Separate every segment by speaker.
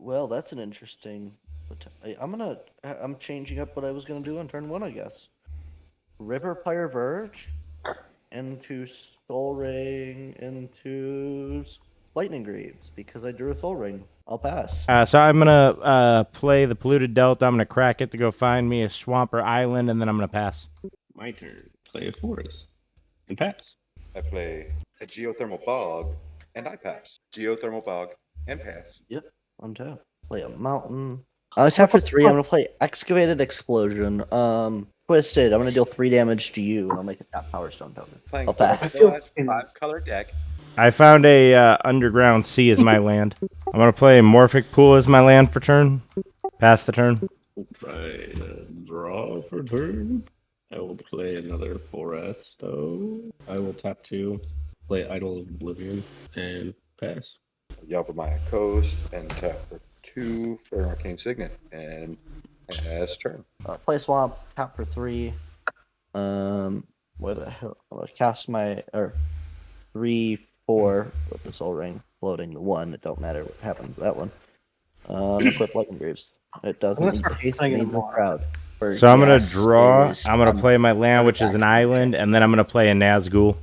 Speaker 1: Well, that's an interesting. I'm changing up what I was gonna do on turn one, I guess. River Pyre Verge into Soul Ring into Lightning Greaves because I drew a Soul Ring. I'll pass.
Speaker 2: So I'm gonna play the Polluted Delta. I'm gonna crack it to go find me a swamp or island, and then I'm gonna pass.
Speaker 3: My turn. Play a forest and pass.
Speaker 4: I play a geothermal bog, and I pass. Geothermal bog, and pass.
Speaker 1: Yep, untap. Play a mountain. Tap for 3. I'm gonna play Excavated Explosion. Twisted. I'm gonna deal 3 damage to you, and I'll make a tap Power Stone token.
Speaker 4: Playing
Speaker 1: I'll pass.
Speaker 4: 5-color deck.
Speaker 2: I found a Underground Sea as my land. I'm gonna play Morphic Pool as my land for turn. Pass the turn.
Speaker 3: Try to draw for turn. I will play another Foresto. I will tap 2, play Idol of Oblivion, and pass.
Speaker 4: Yavimaya Coast, and tap for 2 for an Arcane Signet, and pass turn.
Speaker 1: Play Swamp. Tap for 3. Where the hell? I'm gonna cast my 3/4 with the Soul Ring floating the 1. It don't matter what happens to that one. Equip Lightning Greaves. It doesn't
Speaker 5: gonna
Speaker 1: need
Speaker 5: start
Speaker 1: haste,
Speaker 5: playing it
Speaker 1: need the
Speaker 5: more.
Speaker 1: crowd.
Speaker 2: So I'm gonna
Speaker 1: Yes,
Speaker 2: draw.
Speaker 1: is
Speaker 2: I'm gonna play my land, which is an island, and then I'm gonna play a Nazgul.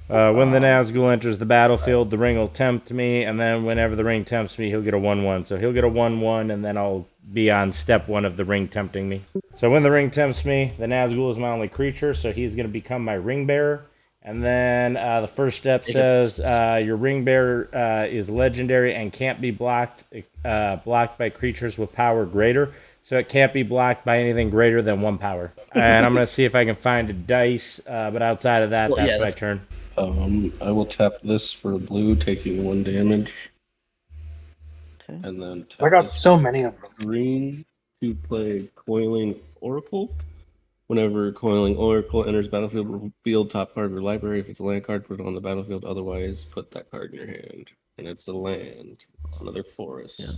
Speaker 2: When the Nazgul enters the battlefield, the ring will tempt me, and then whenever the ring tempts me, he'll get a 1/1. So he'll get a 1/1, and then I'll be on step 1 of the ring tempting me. So when the ring tempts me, the Nazgul is my only creature, so he's gonna become my ring bearer. And then the first step says your ring bearer is legendary and can't be blocked by creatures with power greater. So it can't be blocked by anything greater than 1 power. And I'm going to see if I can find a dice, but outside of that, that's my turn.
Speaker 3: I will tap this for blue, taking 1 damage.
Speaker 1: Okay.
Speaker 3: And then tap
Speaker 5: I got
Speaker 3: this
Speaker 5: so many of them.
Speaker 3: green to play Coiling Oracle. Whenever Coiling Oracle enters battlefield, reveal top card of your library. If it's a land card, put it on the battlefield. Otherwise, put that card in your hand. And it's a land. Another forest.
Speaker 1: Yeah.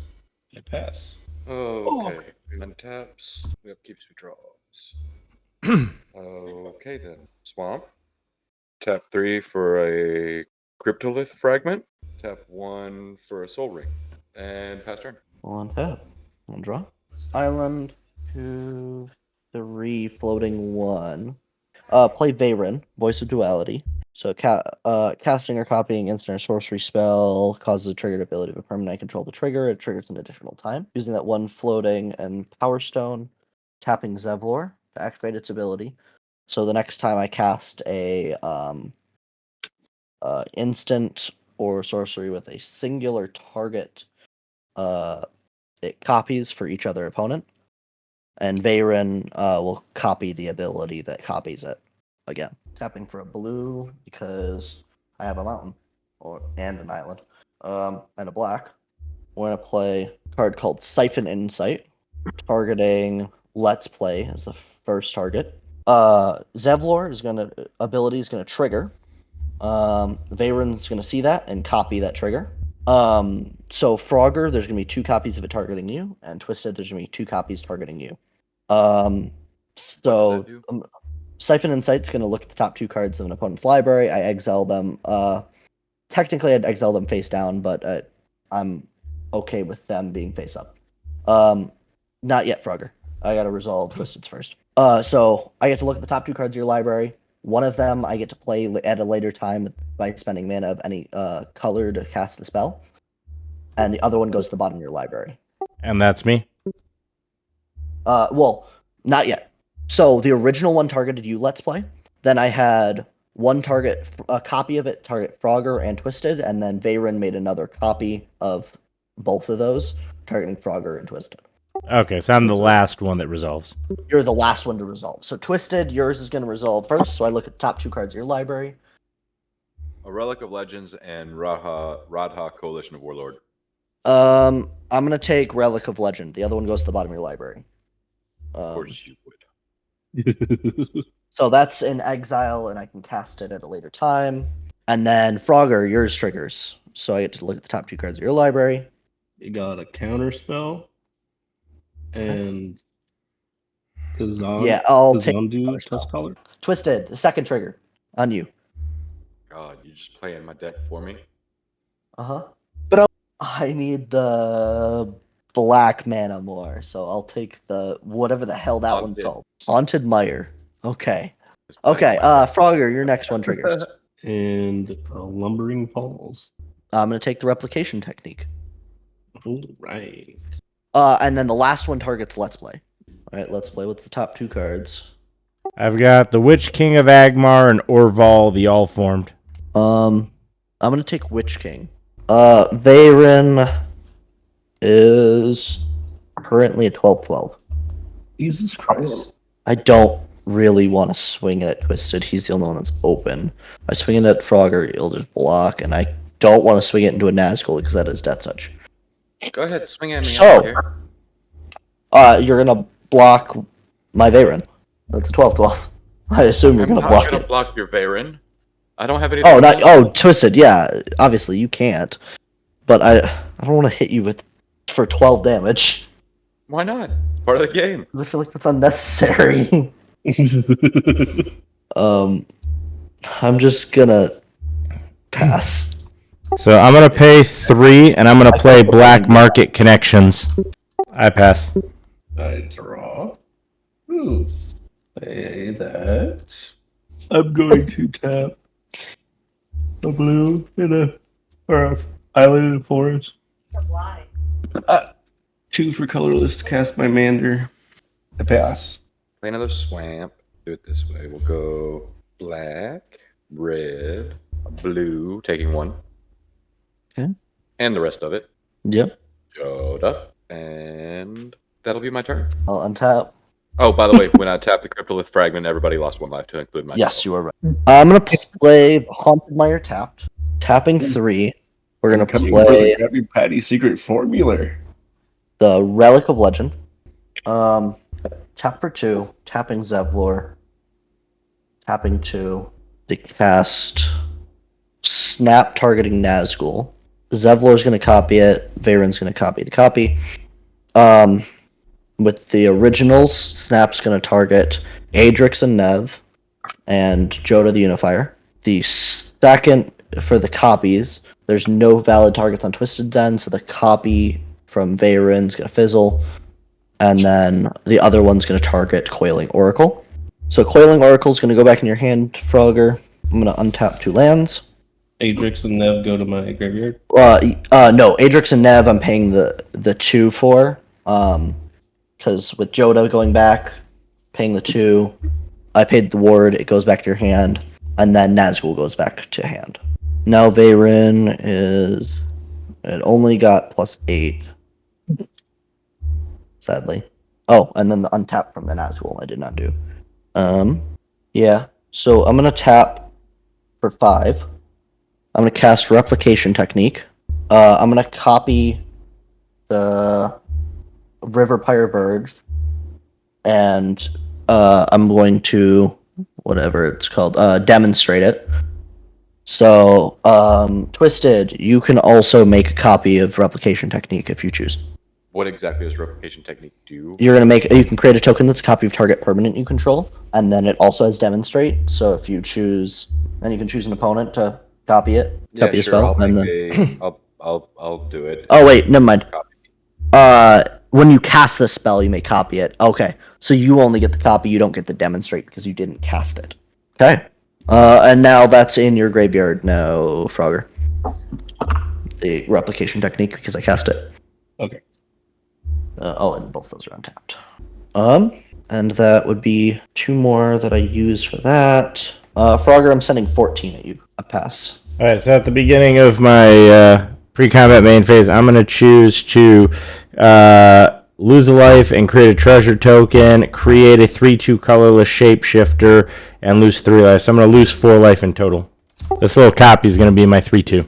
Speaker 3: I pass.
Speaker 4: Okay. Untaps. Yep, keeps me draws. Okay then. Swamp. Tap 3 for a Cryptolith Fragment. Tap 1 for a Soul Ring. And pass turn.
Speaker 1: On tap. On draw. Island. 2, 3, floating 1. Play Veyrin, Voice of Duality. So casting or copying instant or sorcery spell causes a triggered ability of a permanent I control the trigger. It triggers an additional time. Using that 1 floating and Power Stone, tapping Zevlor to activate its ability. So the next time I cast a instant or sorcery with a singular target, it copies for each other opponent. And Veyrin will copy the ability that copies it again. Tapping for a blue because I have a mountain and an island. And a black. We're gonna play a card called Siphon Insight, targeting Let's Play as the first target. Zevlor ability is gonna trigger. Veyrin's gonna see that and copy that trigger. So Frogger, there's gonna be 2 copies of it targeting you, and Twisted, there's gonna be 2 copies targeting you. So Siphon Insight's gonna look at the top 2 cards of an opponent's library. I exile them. Technically, I'd exile them face down, but I'm okay with them being face up. Not yet, Frogger. I gotta resolve Twisted's first. So I get to look at the top 2 cards of your library. One of them I get to play at a later time by spending mana of any color to cast the spell, and the other one goes to the bottom of your library.
Speaker 2: And that's me.
Speaker 1: Well, not yet. So the original one targeted you, Let's Play. Then I had one target, a copy of it, target Frogger and Twisted, and then Veyrin made another copy of both of those, targeting Frogger and Twisted.
Speaker 2: Okay, so I'm the last one that resolves.
Speaker 1: You're the last one to resolve. So Twisted, yours is going to resolve first, so I look at the top 2 cards of your library.
Speaker 4: A Relic of Legends and Radha Coalition of Warlord.
Speaker 1: I'm going to take Relic of Legend. The other one goes to the bottom of your library.
Speaker 4: Of course you would.
Speaker 1: So that's in exile, and I can cast it at a later time. And then Frogger, yours triggers. So I get to look at the top 2 cards of your library.
Speaker 3: You got a counter spell. And Kazan.
Speaker 1: Yeah, I'll
Speaker 3: Kazan
Speaker 1: take
Speaker 3: do Tusk Collar.
Speaker 1: Twisted, the second trigger on you.
Speaker 4: God, you just playing my deck for me.
Speaker 1: I need the black mana more, so I'll take the whatever the hell that one's
Speaker 4: Haunted.
Speaker 1: called. Haunted Mire. Okay.
Speaker 4: Just black
Speaker 1: Okay,
Speaker 4: mana.
Speaker 1: Frogger, your next one triggers.
Speaker 3: And Lumbering Falls.
Speaker 1: I'm gonna take the replication technique.
Speaker 3: All right.
Speaker 1: And then the last one targets Let's Play. Alright, Let's Play. What's the top 2 cards?
Speaker 2: I've got the Witch King of Agmar and Orval, the All Formed.
Speaker 1: I'm gonna take Witch King. Veyrin is currently a 12/12.
Speaker 3: Jesus Christ.
Speaker 1: I don't really want to swing it at Twisted. He's the only one that's open. I swing it at Frogger, he'll just block, and I don't want to swing it into a Nazgul because that is Death Touch.
Speaker 4: Go ahead, swing at me.
Speaker 1: So,
Speaker 4: I don't care.
Speaker 1: You're gonna block my Veyrin. That's a 12/12. I assume you're
Speaker 4: I'm
Speaker 1: gonna
Speaker 4: not
Speaker 1: block
Speaker 4: gonna
Speaker 1: it.
Speaker 4: block your Veyrin. I don't have anything.
Speaker 1: Twisted. Yeah, obviously you can't. But I don't want to hit you for 12 damage.
Speaker 4: Why not? Part of the game.
Speaker 1: Because I feel like that's unnecessary. I'm just gonna pass.
Speaker 2: So I'm going to pay 3, and I'm going to play Black Market Connections. I pass.
Speaker 3: I draw. Ooh. Play that. I'm going to tap a blue in a island in a forest. 2 for colorless to cast my Mander. I pass.
Speaker 4: Play another swamp. Do it this way. We'll go black, red, blue, taking 1.
Speaker 1: Okay.
Speaker 4: And the rest of it.
Speaker 1: Yep.
Speaker 4: Jodah. And that'll be my turn.
Speaker 1: I'll untap.
Speaker 4: Oh, by the way, when I tapped the Cryptolith Fragment, everybody lost 1 life to include myself.
Speaker 1: Yes, you are right. I'm gonna play Haunted Mire tapped. Tapping 3. We're gonna
Speaker 3: Coming
Speaker 1: play
Speaker 3: for the Krabby Patty secret formula.
Speaker 1: the Relic of Legend. Tap for 2. Tapping Zevlor. Tapping 2. To cast Snap targeting Nazgul. Zevlor's gonna copy it. Veyrin's gonna copy the copy. With the originals, Snap's gonna target Adrix and Nev and Jodah the Unifier. The second for the copies, there's no valid targets on Twisted Den, so the copy from Veyrin's gonna fizzle. And then the other one's gonna target Coiling Oracle. So Coiling Oracle's gonna go back in your hand, Frogger. I'm gonna untap 2 lands.
Speaker 3: Adrix and Nev go to my graveyard.
Speaker 1: No, Adrix and Nev I'm paying the 2 for. Because with Jodah going back, paying the 2, I paid the ward, it goes back to your hand, and then Nazgul goes back to hand. Now Veyrin it only got +8. Sadly. Oh, and then the untap from the Nazgul I did not do. Yeah. So I'm gonna tap for 5. I'm gonna cast Replication Technique. I'm gonna copy the River Pyre Verge, and I'm going to whatever it's called, demonstrate it. So, Twisted, you can also make a copy of Replication Technique if you choose.
Speaker 4: What exactly does Replication Technique do?
Speaker 1: You can create a token that's a copy of target permanent you control, and then it also has demonstrate. So if you choose, then you can choose an opponent to copy it, copy a spell,
Speaker 4: I'll
Speaker 1: and
Speaker 4: make
Speaker 1: then.
Speaker 4: I'll do it.
Speaker 1: Oh wait, never mind.
Speaker 4: Copy.
Speaker 1: When you cast the spell, you may copy it. Okay, so you only get the copy, you don't get the demonstrate because you didn't cast it. Okay. And now that's in your graveyard now, Frogger. The Replication Technique, because I cast it.
Speaker 3: Okay.
Speaker 1: And both those are untapped. And that would be 2 more that I use for that. Frogger, I'm sending 14 at you. A pass.
Speaker 2: Alright, so at the beginning of my pre-combat main phase, I'm going to choose to lose a life and create a treasure token, create a 3/2 colorless shapeshifter, and lose 3 life. So I'm going to lose 4 life in total. This little copy is going to be my 3/2.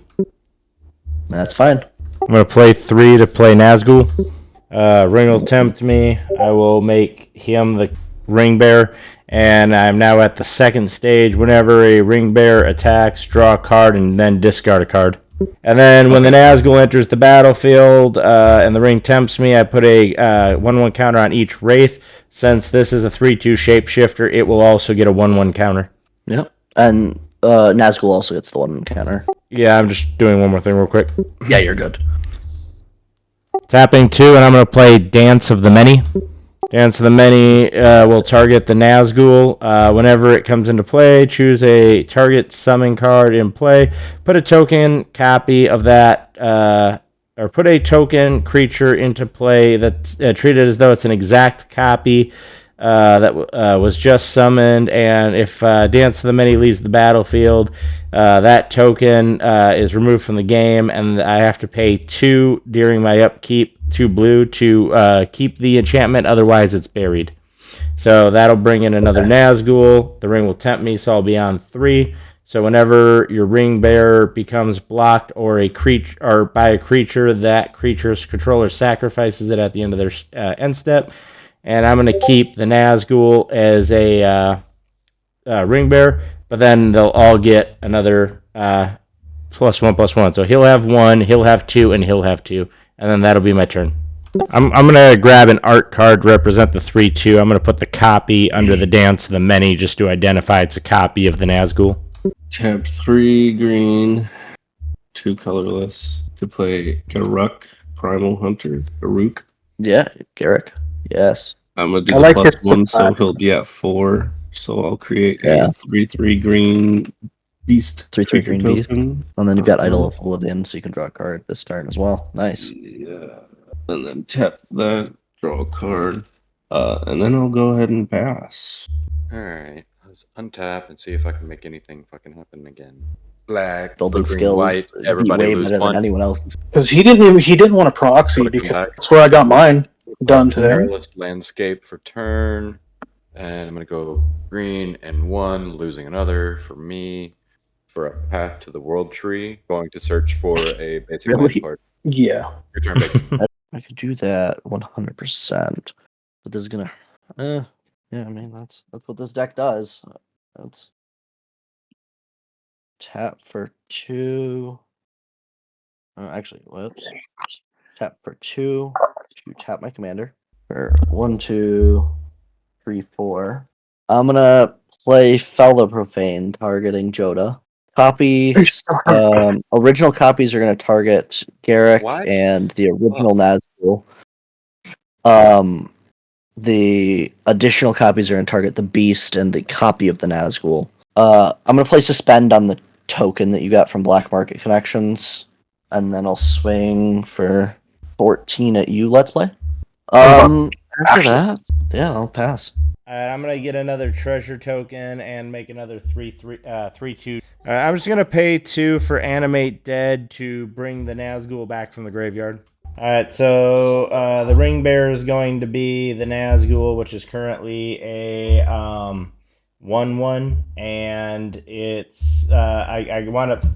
Speaker 1: That's fine.
Speaker 2: I'm going to play 3 to play Nazgul. Ring will tempt me. I will make him the ring bearer. And I'm now at the second stage. Whenever a ring bearer attacks, draw a card and then discard a card. And then when the Nazgul enters the battlefield and the ring tempts me, I put a 1/1 counter on each Wraith. Since this is a 3/2 shapeshifter, it will also get a 1/1 counter.
Speaker 1: Yep. And Nazgul also gets the 1 counter.
Speaker 2: Yeah, I'm just doing one more thing real quick.
Speaker 1: Yeah, you're good.
Speaker 2: Tapping 2, and I'm going to play Dance of the Many. Dance of the Many will target the Nazgul. Whenever it comes into play, choose a target summon card in play. Put a token copy of that, or put a token creature into play that's treated as though it's an exact copy that was just summoned. And if Dance of the Many leaves the battlefield, that token is removed from the game, and I have to pay 2 during my upkeep, 2 blue, to keep the enchantment, otherwise it's buried. So that'll bring in another Nazgul. The ring will tempt me, so I'll be on 3. So whenever your ring bearer becomes blocked or by a creature, that creature's controller sacrifices it at the end of their end step. And I'm going to keep the Nazgul as a ring bearer, but then they'll all get another +1/+1. So he'll have 1, he'll have 2, and he'll have 2, and then that'll be my turn. I'm gonna grab an art card to represent the 3/2. I'm gonna put the copy under the Dance of the Many just to identify it's a copy of the Nazgul.
Speaker 3: Tap 3 green, 2 colorless to play Garruk, Primal Hunter, Garruk.
Speaker 1: Yeah, Garrick. Yes.
Speaker 3: I'm gonna do
Speaker 5: I
Speaker 3: the
Speaker 5: like his
Speaker 3: +1, so
Speaker 5: syntax.
Speaker 3: he'll be at 4. So I'll create
Speaker 1: Yeah.
Speaker 3: a 3/3 green beast.
Speaker 1: 3/3 green beast.
Speaker 3: token.
Speaker 1: And then you've got Idol of Oblivion, so you can draw a card this turn as well. Nice.
Speaker 3: Yeah. And then tap that, draw a card, and then I'll go ahead and pass.
Speaker 4: Alright, let's untap and see if I can make anything fucking happen again. Black,
Speaker 1: Building
Speaker 4: blue, green,
Speaker 1: skills
Speaker 4: white,
Speaker 1: be
Speaker 4: everybody
Speaker 1: way
Speaker 4: lose
Speaker 1: better than
Speaker 4: 1.
Speaker 1: anyone else's.
Speaker 5: Because he didn't want a proxy
Speaker 4: Put it
Speaker 5: because
Speaker 4: back.
Speaker 5: that's where I got mine done today.
Speaker 4: Perilous landscape for turn. And I'm gonna go green and 1, losing another for me. For a path to the world tree, going to search for a basic
Speaker 1: Really?
Speaker 4: land card.
Speaker 5: Yeah.
Speaker 4: Your turn, Bacon.
Speaker 1: I could do that 100%, but this is gonna. Yeah, I mean that's what this deck does. That's tap for 2. Actually, whoops. Tap for 2 to tap my commander. For 1, 2, 3, 4. I'm gonna play Fellow Profane, targeting Jodah. Copy. Original copies are gonna target Garrick
Speaker 4: What?
Speaker 1: and the original Nazgul. The additional copies are gonna target the Beast and the copy of the Nazgul. I'm gonna play Suspend on the token that you got from Black Market Connections, and then I'll swing for 14 at you. Let's play. After that, yeah, I'll pass.
Speaker 2: Alright, I'm gonna get another treasure token and make another 3/2. I'm just gonna pay 2 for Animate Dead to bring the Nazgul back from the graveyard. Alright, so the ring bearer is going to be the Nazgul, which is currently a 1/1, and it's I wound up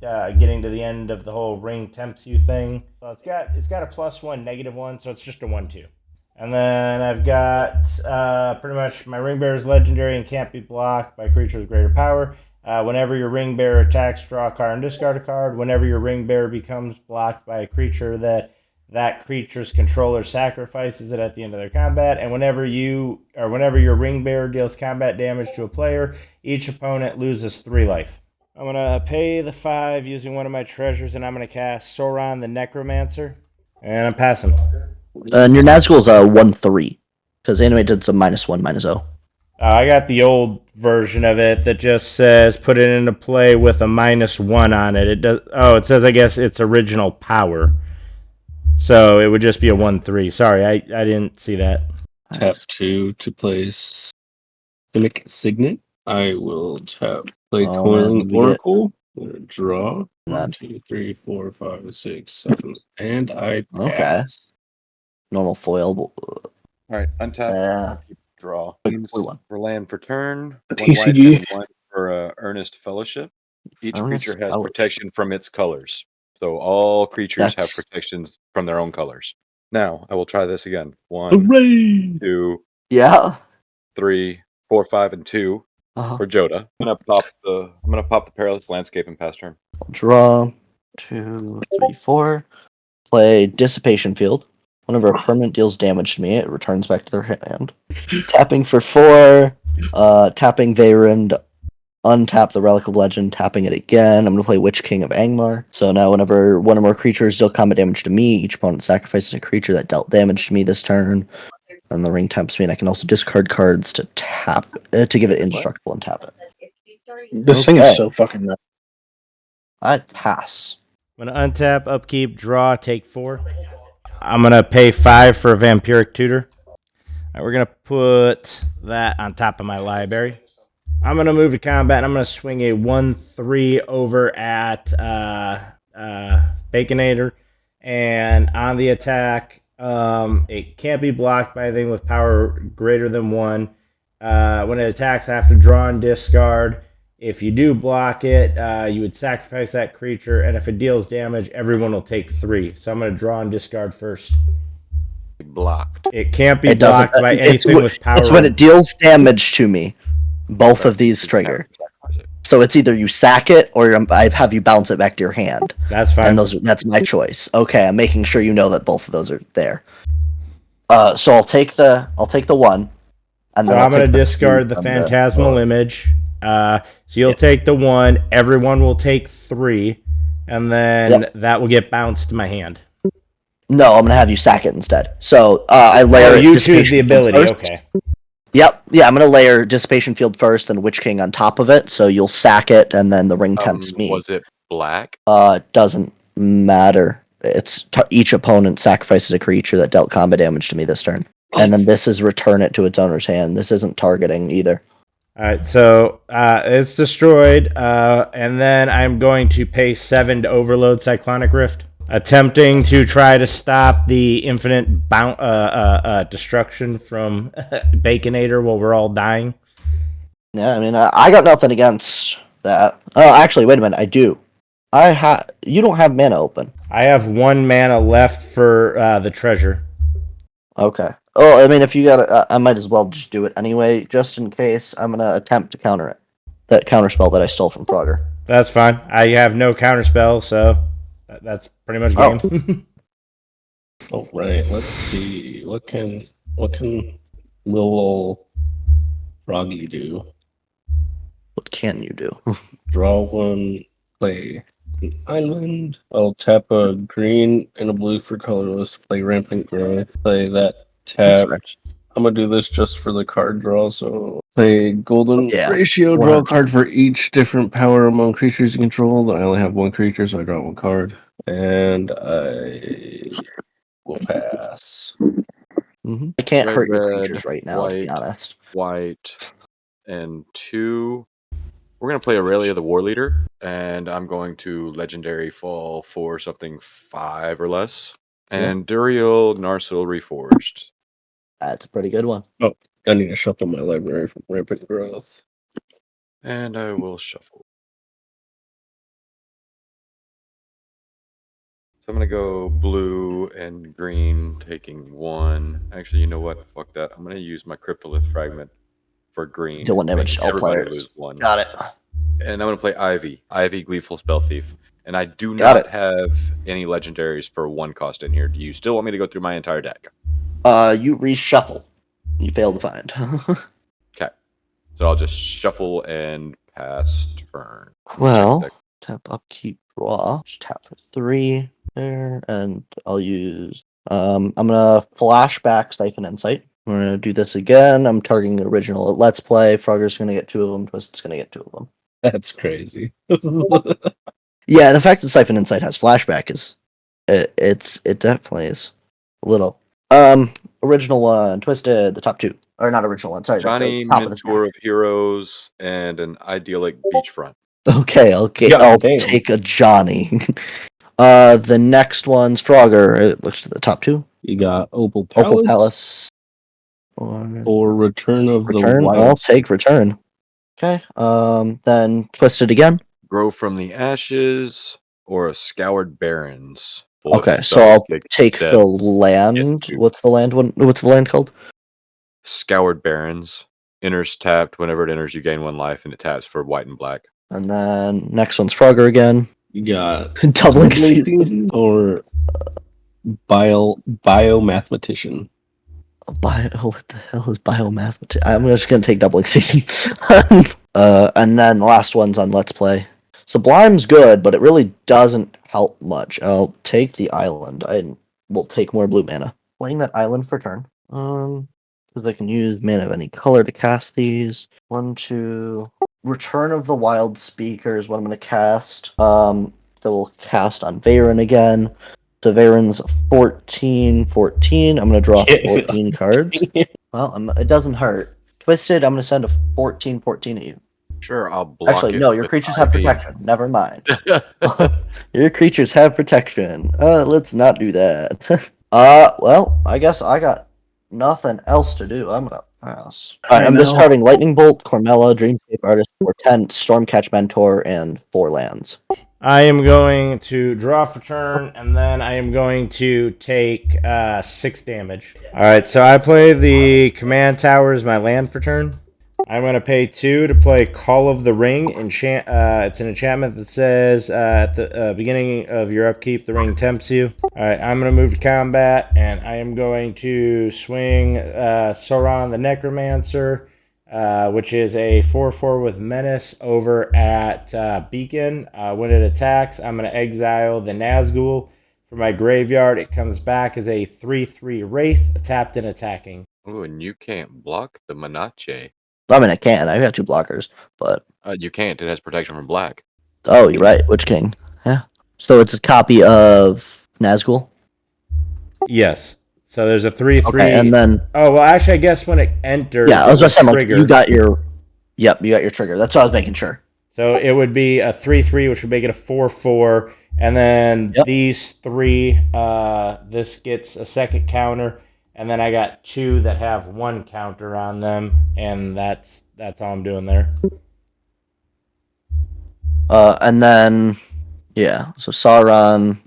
Speaker 2: getting to the end of the whole ring tempts you thing. So it's got a +1, -1, so it's just a 1/2. And then I've got pretty much my ring bearer is legendary and can't be blocked by creatures with greater power. Whenever your ring bearer attacks, draw a card and discard a card. Whenever your ring bearer becomes blocked by a creature, that creature's controller sacrifices it at the end of their combat. And whenever your ring bearer deals combat damage to a player, each opponent loses 3 life. I'm gonna pay the 5 using one of my treasures, and I'm gonna cast Sauron the Necromancer, and I'm passing.
Speaker 1: And your Nazgul's a 1/3 because Animate did some -1, -0.
Speaker 2: I got the old version of it that just says put it into play with a -1 on it. It does. Oh, it says I guess it's original power, so it would just be a 1/3. Sorry, I didn't see that.
Speaker 3: Tap 2 to place Cynic Signet. I will play
Speaker 1: Oh,
Speaker 3: Coiling
Speaker 1: man, we get-
Speaker 3: Oracle. Draw.
Speaker 1: None.
Speaker 3: 1, 2, 3, 4, 5, 6, 7, and I pass.
Speaker 1: Okay. Normal foil.
Speaker 4: Alright, untap. Draw.
Speaker 1: Blue one.
Speaker 4: For land for turn.
Speaker 5: The
Speaker 4: 1 white
Speaker 5: TCG.
Speaker 4: and 1 for Earnest Fellowship. Each
Speaker 1: Earnest
Speaker 4: creature has
Speaker 1: Fellowship.
Speaker 4: protection from its colors. So all creatures have
Speaker 1: That's-
Speaker 4: protections from their own colors. Now, I will try this again. 1,
Speaker 3: Hooray!
Speaker 4: 2,
Speaker 1: Yeah.
Speaker 4: 3, 4, 5, and 2
Speaker 1: Uh-huh.
Speaker 4: for Jodah. I'm gonna pop the Perilous Landscape and pass turn.
Speaker 1: I'll draw 2, 3, 4. Play Dissipation Field. Whenever a permanent deals damage to me, it returns back to their hand. Tapping for 4. Tapping Vayrund untap the Relic of Legend, tapping it again. I'm going to play Witch King of Angmar. So now whenever one or more creatures deal combat damage to me, each opponent sacrifices a creature that dealt damage to me this turn. And the ring tempts me, and I can also discard cards to tap to give it indestructible and tap it.
Speaker 5: This thing is so fucking nuts.
Speaker 1: I'd pass.
Speaker 2: I'm gonna untap, upkeep, draw, take 4. I'm gonna pay 5 for a Vampiric Tutor. All right, we're gonna put that on top of my library. I'm gonna move to combat, and I'm gonna swing a 1/3 over at Baconator, and on the attack, it can't be blocked by anything with power greater than 1. When it attacks, I have to draw and discard. If you do block it, you would sacrifice that creature, and if it deals damage, everyone will take 3. So I'm going to draw and discard first.
Speaker 4: Blocked.
Speaker 2: It can't be blocked by anything with power.
Speaker 1: It's when it deals damage to me. Both of these trigger. So it's either you sack it or I have you bounce it back to your hand.
Speaker 2: That's fine.
Speaker 1: And that's my choice. Okay, I'm making sure you know that both of those are there. So I'll take the 1. And then
Speaker 2: I'm going to discard the Phantasmal Image. So you'll take the 1. Everyone will take 3. And then that will get bounced to my hand.
Speaker 1: No, I'm going to have you sack it instead. So I layer
Speaker 2: you choose the ability. Okay.
Speaker 1: Yep. Yeah, I'm going to layer Dissipation Field first and Witch King on top of it. So you'll sack it and then the ring tempts me.
Speaker 4: Was it black?
Speaker 1: It doesn't matter. It's each opponent sacrifices a creature that dealt combat damage to me this turn. And then this is return it to its owner's hand. This isn't targeting either.
Speaker 2: All right, so it's destroyed, and then I'm going to pay 7 to overload Cyclonic Rift, attempting to try to stop the infinite destruction from Baconator while we're all dying.
Speaker 1: Yeah, I mean, I got nothing against that. Oh, actually, wait a minute, I do. You don't have mana open.
Speaker 2: I have 1 mana left for the treasure.
Speaker 1: Okay. Oh, I mean, if you got it, I might as well just do it anyway, just in case. I'm going to attempt to counter it. That counterspell that I stole from Frogger.
Speaker 2: That's fine. I have no counterspell, so that's pretty much game.
Speaker 3: All right, let's see. What can little Froggy do?
Speaker 1: What can you do?
Speaker 3: Draw 1, play an island. I'll tap a green and a blue for colorless. Play Rampant Growth. Play that tap. I'm gonna do this just for the card draw. So play Golden Ratio. Draw a card for each different power among creatures you control. I only have 1 creature, so I draw 1 card, and I will pass.
Speaker 1: Mm-hmm. I can't hurt your
Speaker 4: Red,
Speaker 1: creatures right now, to be honest.
Speaker 4: White, and 2. We're going to play Aurelia the War Leader, and I'm going to Legendary Fall for something 5 or less. And Duriel Narsil Reforged.
Speaker 1: That's a pretty good one.
Speaker 3: Oh, I need to shuffle my library from Rampant Growth.
Speaker 4: And I will shuffle. So I'm going to go blue and green, taking 1. Actually, you know what? Fuck that. I'm going to use my Cryptolith Fragment for green.
Speaker 1: Deal 1 damage to all players.
Speaker 4: Lose 1.
Speaker 1: Got it.
Speaker 4: And I'm going to play Ivy. Ivy, Gleeful Spell Thief. And I do not have any legendaries for 1 cost in here. Do you still want me to go through my entire deck?
Speaker 1: You reshuffle. You failed to find.
Speaker 4: Okay. So I'll just shuffle and pass turn.
Speaker 1: Well, tap upkeep draw. Just tap for 3 there, and I'll use. I'm gonna flashback Siphon Insight. I'm gonna do this again. I'm targeting the original Let's Play. Frogger's gonna get 2 of them. Twist's gonna get 2 of them.
Speaker 3: That's crazy.
Speaker 1: Yeah, the fact that Siphon Insight has flashback is it definitely is a little. Original one, Twisted, the top 2. Or not original one, sorry.
Speaker 4: Johnny, Mentor of Heroes, and an Idyllic Beachfront.
Speaker 1: Okay, I'll take a Johnny. The next one's Frogger. It looks to the top 2.
Speaker 3: You got Opal Palace. Or Return of the Wild.
Speaker 1: I'll take Return. Okay. Then Twisted again.
Speaker 4: Grow from the Ashes, or a Scoured Barrens.
Speaker 1: Okay, so I'll take the land. What's the land one? What's the land called?
Speaker 4: Scoured Barrens. Enters tapped. Whenever it enters, you gain 1 life, and it taps for white and black.
Speaker 1: And then next one's Frogger again.
Speaker 3: You got
Speaker 1: Doubling Season
Speaker 3: or Biomathematician.
Speaker 1: What the hell is Biomathematician? I'm just gonna take Doubling Season. And then the last one's on Let's Play. Sublime's good, but it really doesn't help much. I'll take the island. I will take more blue mana. Playing that island for turn. Because I can use mana of any color to cast these. 1, 2. Return of the Wild Speaker is what I'm going to cast. That will cast on Veyron again. So Veyron's 14, 14. I'm going to draw 14 cards. Well, it doesn't hurt. Twisted, I'm going to send a 14, 14 at you.
Speaker 6: Sure, I'll block
Speaker 1: Actually,
Speaker 6: it
Speaker 1: no, your
Speaker 6: with
Speaker 1: creatures have
Speaker 6: IV.
Speaker 1: protection. Never mind. Your creatures have protection. Let's not do that. Well, I guess I got nothing else to do. I'm gonna pass. Alright, I'm discarding Lightning Bolt, Cormella, Dreamscape Artist, Portent, Stormcatch Mentor, and 4 lands.
Speaker 2: I am going to draw for turn, and then I am going to take 6 damage. Alright, so I play the Command Tower as my land for turn. I'm going to pay 2 to play Call of the Ring. It's an enchantment that says at the beginning of your upkeep, the ring tempts you. Alright, I'm going to move to combat, and I am going to swing Sauron the Necromancer, which is a 4/4 with Menace over at Beacon. When it attacks, I'm going to exile the Nazgûl. For my graveyard, it comes back as a 3/3 Wraith, tapped and attacking.
Speaker 6: Oh, and you can't block the Manache.
Speaker 1: I mean, I can. I've got 2 blockers, but...
Speaker 6: You can't. It has protection from black.
Speaker 1: Oh, you're right. Witch King. Yeah. So it's a copy of Nazgul?
Speaker 2: Yes. So there's a 3/3.
Speaker 1: Okay, and then...
Speaker 2: Oh, well, actually, I guess when it enters...
Speaker 1: Yeah, I was going to say, like,
Speaker 2: trigger.
Speaker 1: you got your... Yep, you got your trigger. That's what I was making sure.
Speaker 2: So it would be a 3/3, which would make it a 4/4. And then these 3, this gets a second counter. And then I got 2 that have 1 counter on them. And that's all I'm doing there.
Speaker 1: And then... Yeah, so Sauron...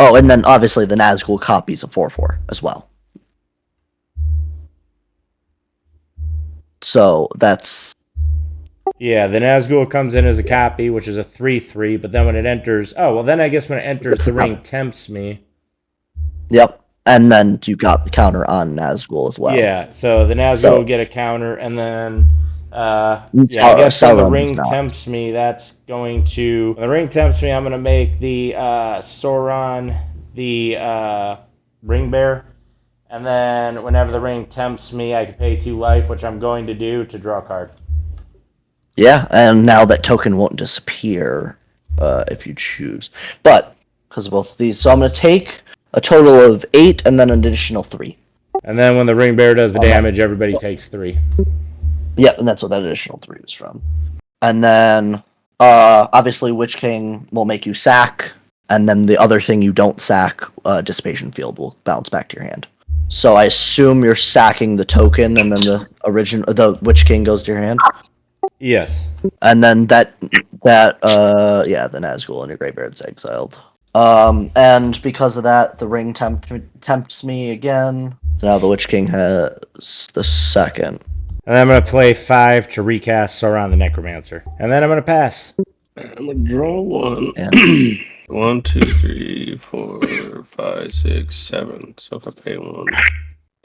Speaker 1: Oh, and then obviously the Nazgul copies a 4/4 as well. So that's...
Speaker 2: Yeah, the Nazgul comes in as a copy, which is a 3/3, but then when it enters... Oh, well, then I guess when it enters, the ring tempts me.
Speaker 1: Yep, and then you got the counter on Nazgul as well.
Speaker 2: Yeah, so the Nazgul will get a counter, and then... I guess when the ring tempts me, that's going to... When the ring tempts me, I'm going to make the Sauron the ring bear. And then whenever the ring tempts me, I can pay 2 life, which I'm going to do to draw a card.
Speaker 1: Yeah, and now that token won't disappear if you choose. But, because of both of these. So I'm going to take a total of 8 and then an additional 3.
Speaker 2: And then when the ring bear does the damage, everybody takes 3.
Speaker 1: Yep, and that's what that additional 3 was from. And then, obviously, Witch King will make you sack, and then the other thing you don't sack, Dissipation Field, will bounce back to your hand. So I assume you're sacking the token, and then the Witch King goes to your hand?
Speaker 2: Yes.
Speaker 1: And then the Nazgul in your graveyard's exiled. And because of that, the ring tempts me again. So now the Witch King has the second.
Speaker 2: And then I'm going to play 5 to recast Sauron the Necromancer. And then I'm going to pass.
Speaker 3: I'm going to draw 1.
Speaker 1: Yeah.
Speaker 3: 1, 2, 3, 4, 5, 6, 7. So if I pay 1.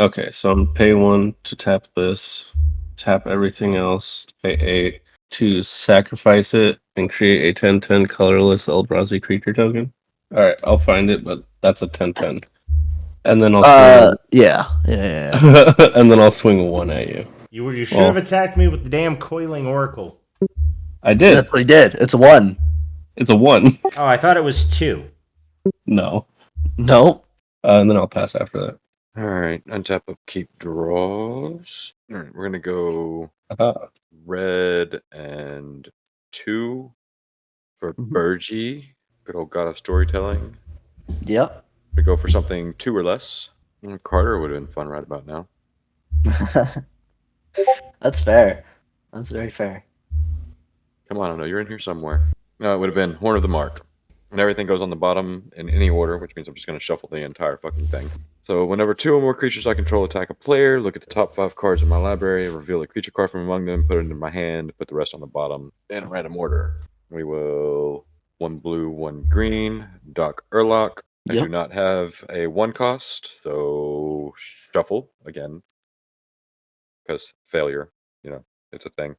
Speaker 3: Okay, so I'm pay 1 to tap this, tap everything else, pay 8 to sacrifice it and create a 10/10 colorless Eldrazi creature token. Alright, I'll find it, but that's a 10/10. And then I'll swing
Speaker 1: yeah.
Speaker 3: and then I'll swing a 1 at you.
Speaker 2: You should have attacked me with the damn Coiling Oracle.
Speaker 3: I did.
Speaker 1: That's what he did. It's a 1.
Speaker 3: It's a 1.
Speaker 2: Oh, I thought it was 2.
Speaker 3: No.
Speaker 1: Nope.
Speaker 3: And then I'll pass after that.
Speaker 4: Alright, untap upkeep draws. Alright, we're gonna go red and 2 for Burgi. Good old God of Storytelling.
Speaker 1: Yep.
Speaker 4: We go for something 2 or less. Carter would have been fun right about now.
Speaker 1: That's fair. That's very fair.
Speaker 4: Come on, I know you're in here somewhere. No, it would have been Horn of the Mark. And everything goes on the bottom in any order, which means I'm just going to shuffle the entire fucking thing. So whenever 2 or more creatures I control attack a player, look at the top 5 cards in my library, reveal a creature card from among them, put it into my hand, put the rest on the bottom in a random order. We will 1 blue, 1 green, Doc Urlock. I do not have a 1 cost, so shuffle again. Because failure, It's a thing.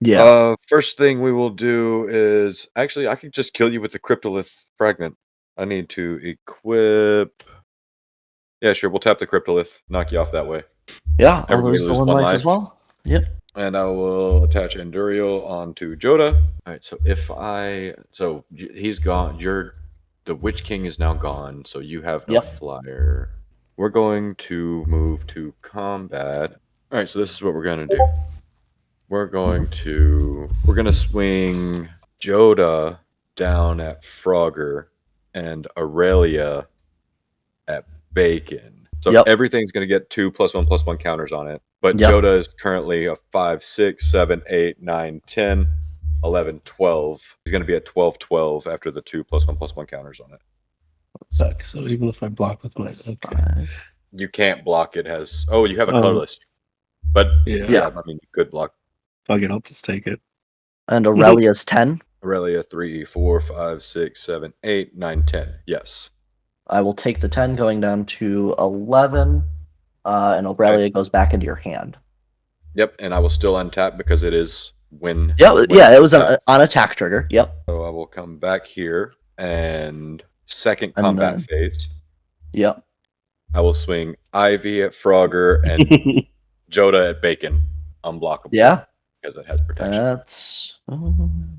Speaker 1: Yeah.
Speaker 4: First thing we will do is actually I can just kill you with the Cryptolith fragment. I need to equip. Yeah, sure. We'll tap the Cryptolith, knock you off that way.
Speaker 1: Yeah, I'll
Speaker 4: Everybody
Speaker 1: lose the
Speaker 4: lose
Speaker 1: 1
Speaker 4: 1
Speaker 1: life
Speaker 4: life.
Speaker 1: as well. Yep.
Speaker 4: And I will attach Endurial onto Jodah. All right. So he's gone. The Witch King is now gone. So you have no
Speaker 1: Yep.
Speaker 4: flyer. We're going to move to combat. All right. So this is what we're gonna do. We're going to swing Jodah down at Frogger and Aurelia at Bacon. So
Speaker 1: Yep.
Speaker 4: everything's going to get 2+1/+1 counters on it. But
Speaker 1: Yep.
Speaker 4: Jodah is currently a 5, 6, 7, 8, 9, 10, 11, 12. He's going to be at 12, 12 after the 2+1/+1 counters on it.
Speaker 3: Suck. So even if I block with my
Speaker 4: You can't block it. You have a colorless. But
Speaker 3: yeah,
Speaker 4: I mean, you could block.
Speaker 3: fuck it, I'll just take it.
Speaker 1: And Aurelia's 10.
Speaker 4: Aurelia 3, 4, 5, 6, 7, 8, 9, 10. Yes.
Speaker 1: I will take the 10 going down to 11. And Aurelia goes back into your hand.
Speaker 4: Yep, and I will still untap because it is when.
Speaker 1: Yeah, it was
Speaker 4: untap.
Speaker 1: on attack trigger. Yep.
Speaker 4: So I will come back here and second
Speaker 1: And
Speaker 4: combat
Speaker 1: then-
Speaker 4: phase.
Speaker 1: Yep.
Speaker 4: I will swing Ivy at Frogger and Jodah at Bacon. Unblockable.
Speaker 1: Yeah.
Speaker 4: Because it has protection.
Speaker 1: That's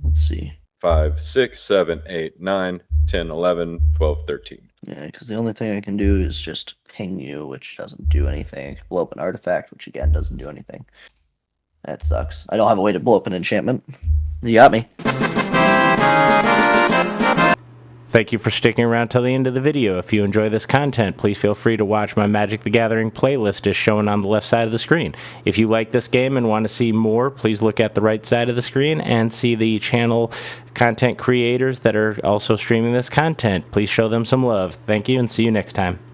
Speaker 1: let's see.
Speaker 4: 5, 6, 7, 8, 9, 10, 11, 12, 13.
Speaker 1: Yeah, because the only thing I can do is just ping you, which doesn't do anything. I can blow up an artifact, which again doesn't do anything. That sucks. I don't have a way to blow up an enchantment. You got me.
Speaker 2: Thank you for sticking around till the end of the video. If you enjoy this content, please feel free to watch my Magic the Gathering playlist as shown on the left side of the screen. If you like this game and want to see more, please look at the right side of the screen and see the channel content creators that are also streaming this content. Please show them some love. Thank you and see you next time.